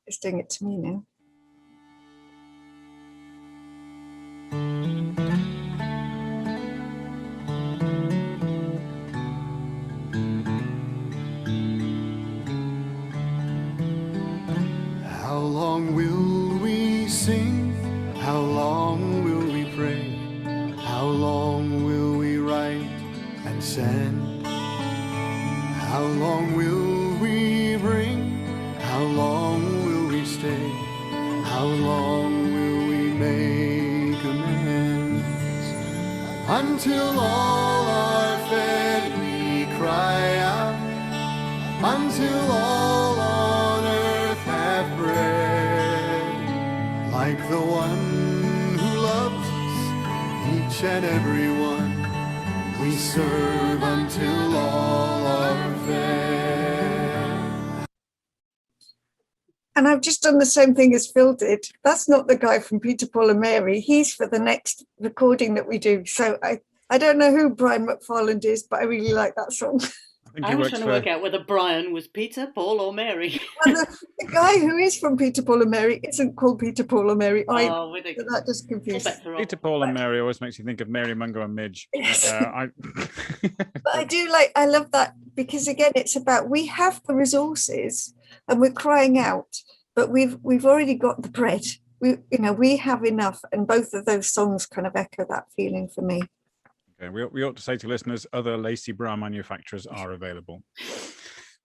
It's doing it to me now. How long will we sing? How long will we pray? How long will we write and send? How long will we bring? How long will we stay? How long will we make amends? Until all are fed, we cry out. Until all on earth have bread, like the one who loves us, each and every one, we serve until all are fed. And I've just done the same thing as Phil did. That's not the guy from Peter, Paul and Mary. He's for the next recording that we do. So I don't know who Brian McFarland is, but I really like that song. I was trying to work out whether Brian was Peter, Paul or Mary. Well, the guy who is from Peter, Paul and Mary isn't called Peter, Paul or Mary either. Oh, So that just confuses. Peter, Paul and Mary always makes you think of Mary Mungo and Midge. Yes. But I love that, because again, it's about, we have the resources and we're crying out, but we've already got the bread. We have enough, and both of those songs kind of echo that feeling for me. Okay, we ought to say to listeners, other lacy bra manufacturers are available.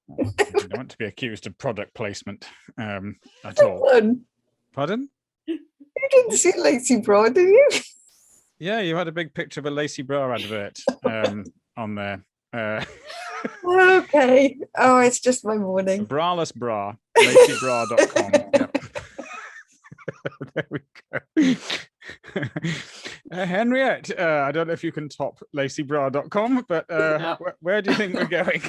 We don't want to be accused of product placement at all. Pardon? You didn't see Lacy Bra, did you? Yeah, you had a big picture of a lacy bra advert on there. Okay. Oh, it's just my morning. Braless bra, lacybra.com. Yep. There we go. Henriette, I don't know if you can top lacybra.com, but where do you think we're going?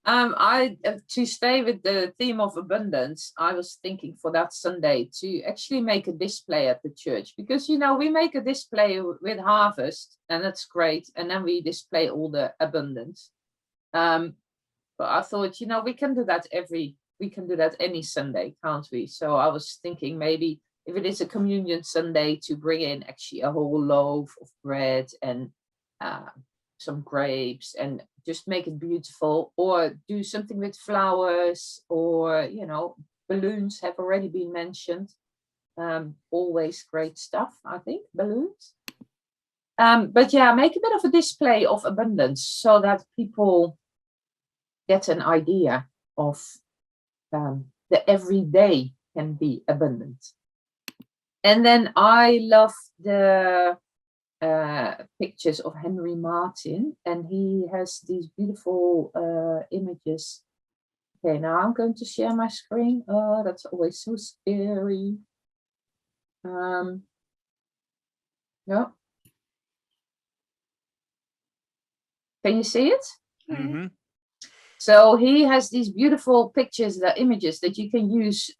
To stay with the theme of abundance, I was thinking for that Sunday to actually make a display at the church, because we make a display with harvest, and that's great, and then we display all the abundance. But I thought, we can do that any Sunday, can't we? So I was thinking maybe if it is a communion Sunday, to bring in actually a whole loaf of bread and some grapes, and just make it beautiful, or do something with flowers, or balloons have already been mentioned. Always great stuff, I think, balloons. But yeah, make a bit of a display of abundance so that people get an idea of the everyday can be abundant. And then I love the pictures of Henry Martin, and he has these beautiful images. Okay, now I'm going to share my screen. Oh, that's always so scary. Yeah. Can you see it? Mm-hmm. So he has these beautiful pictures, the images that you can use.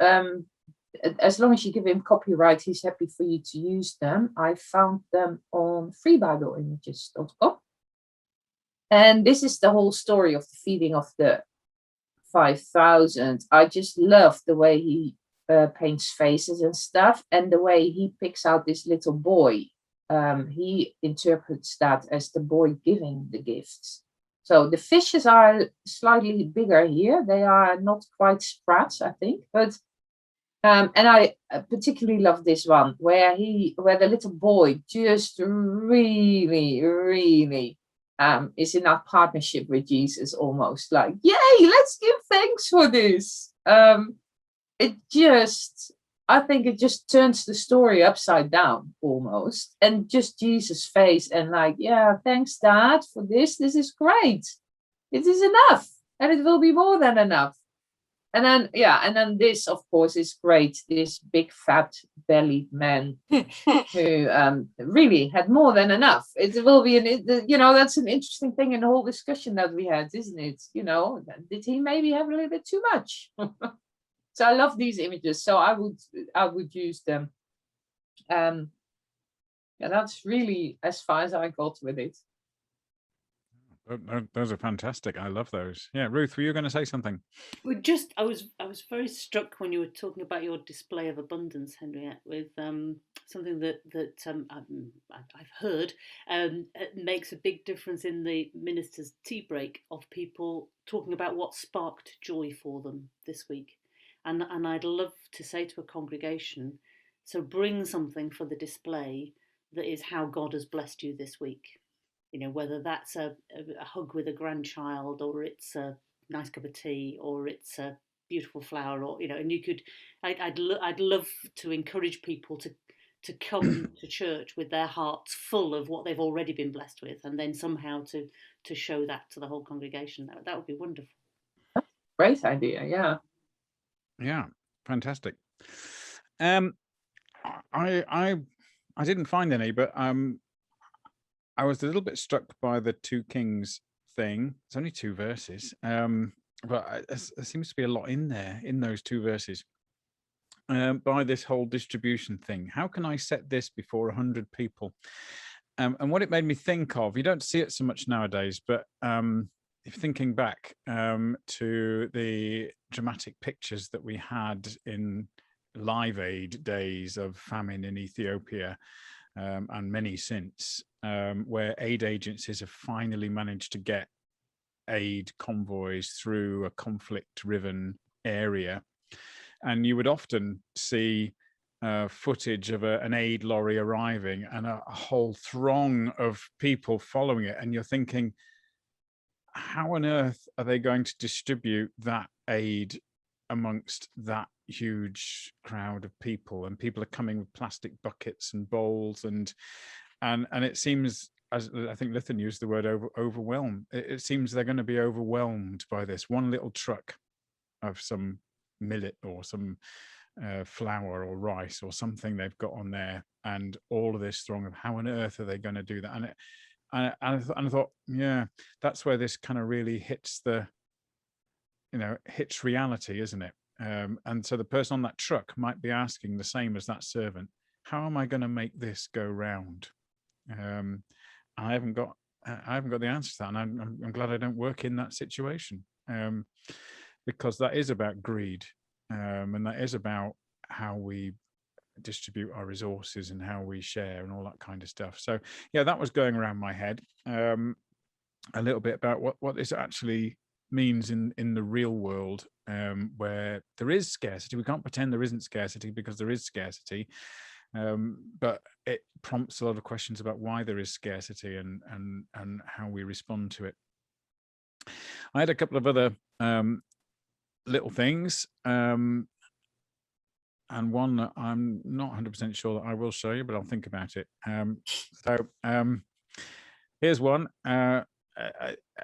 As long as you give him copyright, he's happy for you to use them. I found them on freebibleimages.com. And this is the whole story of the feeding of the 5,000. I just love the way he paints faces and stuff, and the way he picks out this little boy. He interprets that as the boy giving the gifts. So the fishes are slightly bigger here. They are not quite sprats, I think, but and I particularly love this one where the little boy just really is in that partnership with Jesus, almost like, yay, let's give thanks for this. I think it just turns the story upside down almost, and just Jesus' face, and like, yeah, thanks, Dad, for this. This is great. It is enough, and it will be more than enough. And then, yeah, and then this, of course, is great. This big fat bellied man who really had more than enough. It will be that's an interesting thing in the whole discussion that we had, isn't it? Did he maybe have a little bit too much? So I love these images. So I would use them. Yeah, that's really as far as I got with it. Those are fantastic. I love those. Yeah, Ruth, were you going to say something? I was very struck when you were talking about your display of abundance, Henriette, with something that I've heard makes a big difference in the minister's tea break of people talking about what sparked joy for them this week, and I'd love to say to a congregation, so bring something for the display that is how God has blessed you this week. Whether that's a hug with a grandchild, or it's a nice cup of tea, or it's a beautiful flower, or and you could, I'd love to encourage people to come to church with their hearts full of what they've already been blessed with, and then somehow to show that to the whole congregation. That would be wonderful. Great idea, yeah. Yeah, fantastic. I didn't find any, but I was a little bit struck by the 2 Kings thing. It's only 2 verses, but there seems to be a lot in there in those 2 verses. By this whole distribution thing, how can I set this before 100 people? And what it made me think of, you don't see it so much nowadays, but if thinking back to the dramatic pictures that we had in Live Aid days of famine in Ethiopia, and many since, where aid agencies have finally managed to get aid convoys through a conflict-riven area. And you would often see footage of an aid lorry arriving and a whole throng of people following it. And you're thinking, how on earth are they going to distribute that aid amongst that huge crowd of people? And people are coming with plastic buckets and bowls, and it seems, as I think Lithan used the word overwhelmed, it seems they're going to be overwhelmed by this one little truck of some millet or some flour or rice or something they've got on there, and all of this throng of how on earth are they going to do that? And I thought, yeah, that's where this kind of really hits hits reality, isn't it? And so the person on that truck might be asking the same as that servant, how am I going to make this go round? I haven't got the answer to that, and I'm glad I don't work in that situation, because that is about greed, and that is about how we distribute our resources and how we share and all that kind of stuff. So yeah, that was going around my head a little bit about what this actually means in the real world, where there is scarcity. We can't pretend there isn't scarcity, because there is scarcity, but it prompts a lot of questions about why there is scarcity and how we respond to it. I had a couple of other little things, and one that I'm not 100% sure that I will show you, but I'll think about it. Here's one.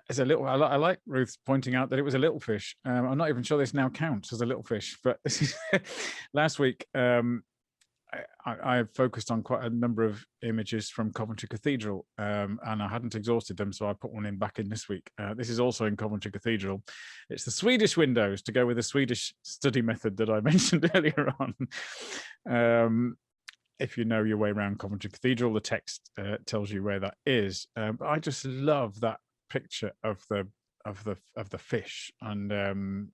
It's a little. I like Ruth pointing out that it was a little fish. I'm not even sure this now counts as a little fish, but this is last week. I focused on quite a number of images from Coventry Cathedral, and I hadn't exhausted them, so I put one back in this week. This is also in Coventry Cathedral. It's the Swedish windows, to go with the Swedish study method that I mentioned earlier on. If you know your way around Coventry Cathedral, the text tells you where that is. But I just love that picture of the fish, and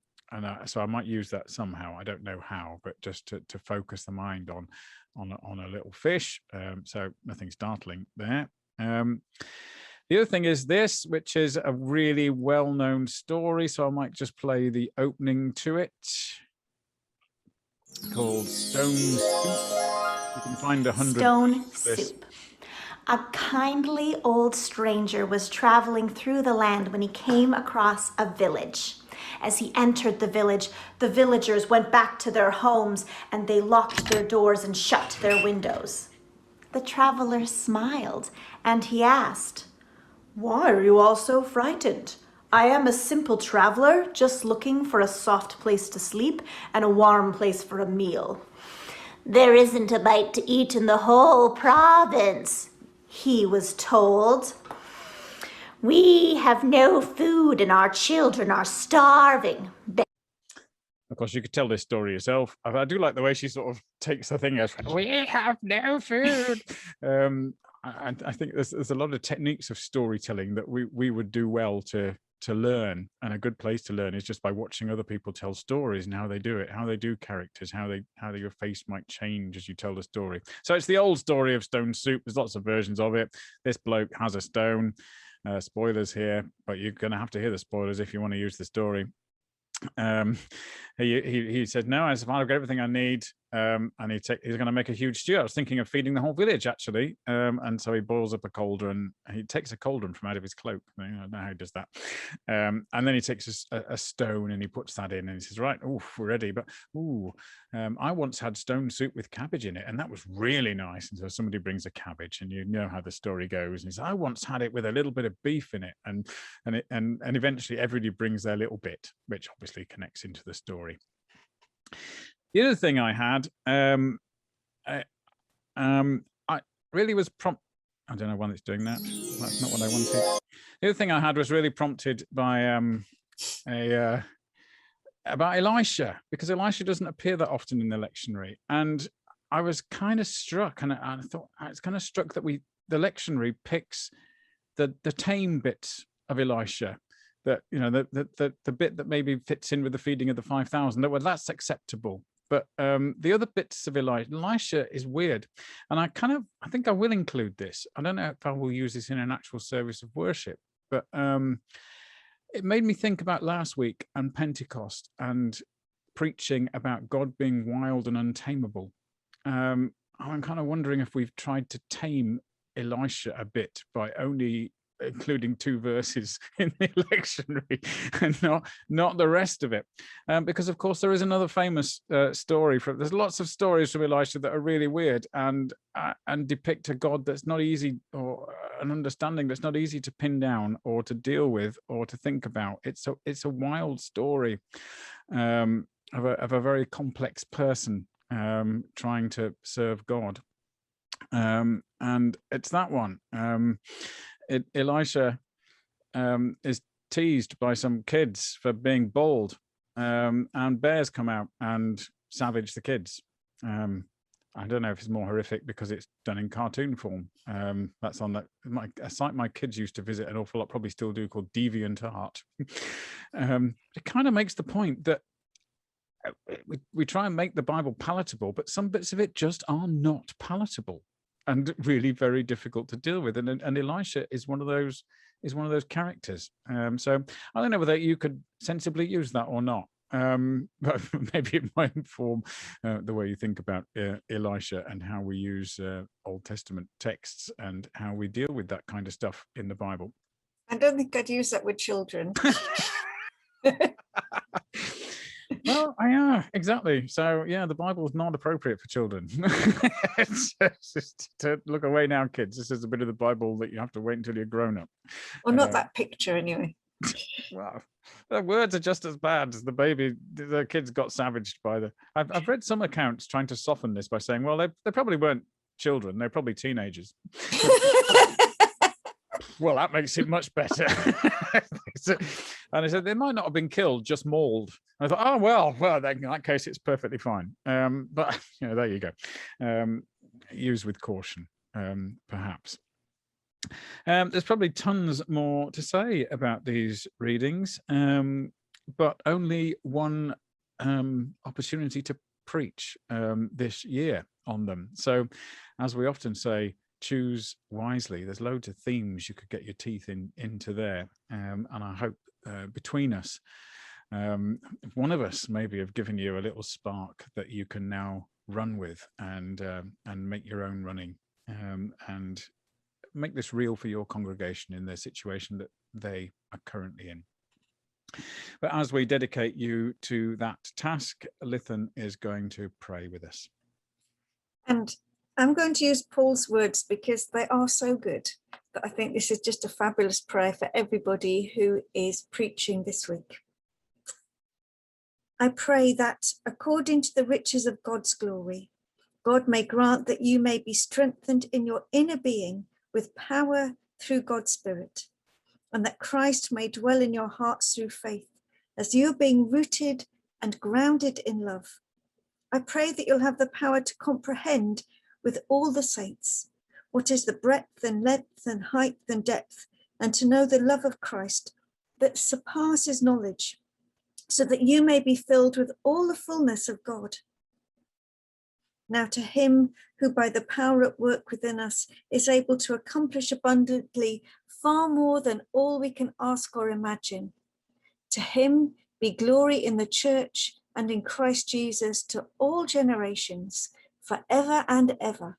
so I might use that somehow. I don't know how, but just to focus the mind on a little fish. So nothing startling there. The other thing is this, which is a really well-known story. So I might just play the opening to it, called Stone Soup. You can find 100. Stone Soup. A kindly old stranger was traveling through the land when he came across a village. As he entered the village, the villagers went back to their homes, and they locked their doors and shut their windows. The traveler smiled, and he asked, "Why are you all so frightened? I am a simple traveler, just looking for a soft place to sleep and a warm place for a meal. There isn't a bite to eat in the whole province, he was told. We have no food and our children are starving. Of course, you could tell this story yourself. I do like the way she sort of takes the thing as, we have no food. I think there's a lot of techniques of storytelling that we would do well to learn, and a good place to learn is just by watching other people tell stories and how they do it, how they do characters, how your face might change as you tell the story. So it's the old story of stone soup. There's lots of versions of it. This bloke has a stone. Spoilers here, but you're going to have to hear the spoilers if you want to use the story. He said, no, I've got everything I need, and he's going to make a huge stew. I was thinking of feeding the whole village, actually, and so he boils up a cauldron. He takes a cauldron from out of his cloak. I don't know how he does that. And then he takes a stone and he puts that in, and he says, right, we're ready. But I once had stone soup with cabbage in it, and that was really nice. And so somebody brings a cabbage, and you know how the story goes. And he says, I once had it with a little bit of beef in it, and eventually everybody brings their little bit, which obviously connects into the story. The other thing I had, I really was I don't know why it's doing that. That's not what I wanted. The other thing I had was really prompted by about Elisha, because Elisha doesn't appear that often in the lectionary, and I was kind of struck, and I thought it's kind of struck that the lectionary picks the tame bits of Elisha. That, you know, the bit that maybe fits in with the feeding of the 5,000, that's acceptable. But the other bits of Elisha is weird. And I think I will include this. I don't know if I will use this in an actual service of worship, but it made me think about last week and Pentecost and preaching about God being wild and untamable. I'm kind of wondering if we've tried to tame Elisha a bit by only including 2 verses in the lectionary and not the rest of it, because of course there is another famous story there's lots of stories from Elisha that are really weird and depict a God that's not easy, or an understanding that's not easy to pin down or to deal with or to think about. It's a wild story of a very complex person trying to serve God, and it's that one. Elisha is teased by some kids for being bald, and bears come out and savage the kids. I don't know if it's more horrific because it's done in cartoon form. That's on a site my kids used to visit an awful lot, probably still do, called DeviantArt. It kind of makes the point that we try and make the Bible palatable, but some bits of it just are not palatable and really very difficult to deal with. And Elisha is one of those characters. So I don't know whether you could sensibly use that or not. But maybe it might inform the way you think about Elisha and how we use Old Testament texts and how we deal with that kind of stuff in the Bible. I don't think I'd use that with children. Well, yeah, exactly. So, yeah, the Bible is not appropriate for children. It's just to look away now, kids. This is a bit of the Bible that you have to wait until you're grown up. Well, not that picture anyway. Well, the words are just as bad as the kids got savaged by the. I've read some accounts trying to soften this by saying, well, they probably weren't children; they're probably teenagers. Well, that makes it much better. And I said they might not have been killed, just mauled. I thought, oh well, in that case, it's perfectly fine. But there you go. Use with caution, perhaps. There's probably tons more to say about these readings, but only one opportunity to preach this year on them. So, as we often say, choose wisely. There's loads of themes you could get your teeth into there, and I hope between us, one of us maybe have given you a little spark that you can now run with and make your own running, and make this real for your congregation in the situation that they are currently in. But as we dedicate you to that task, Lithan is going to pray with us. And I'm going to use Paul's words because they are so good. But I think this is just a fabulous prayer for everybody who is preaching this week. I pray that according to the riches of God's glory, God may grant that you may be strengthened in your inner being with power through God's Spirit, and that Christ may dwell in your hearts through faith, as you are being rooted and grounded in love. I pray that you'll have the power to comprehend with all the saints what is the breadth and length and height and depth, and to know the love of Christ that surpasses knowledge, so that you may be filled with all the fullness of God. Now to him who by the power at work within us is able to accomplish abundantly far more than all we can ask or imagine, to him be glory in the church and in Christ Jesus to all generations, forever and ever.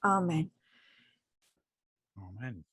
Amen. Amen.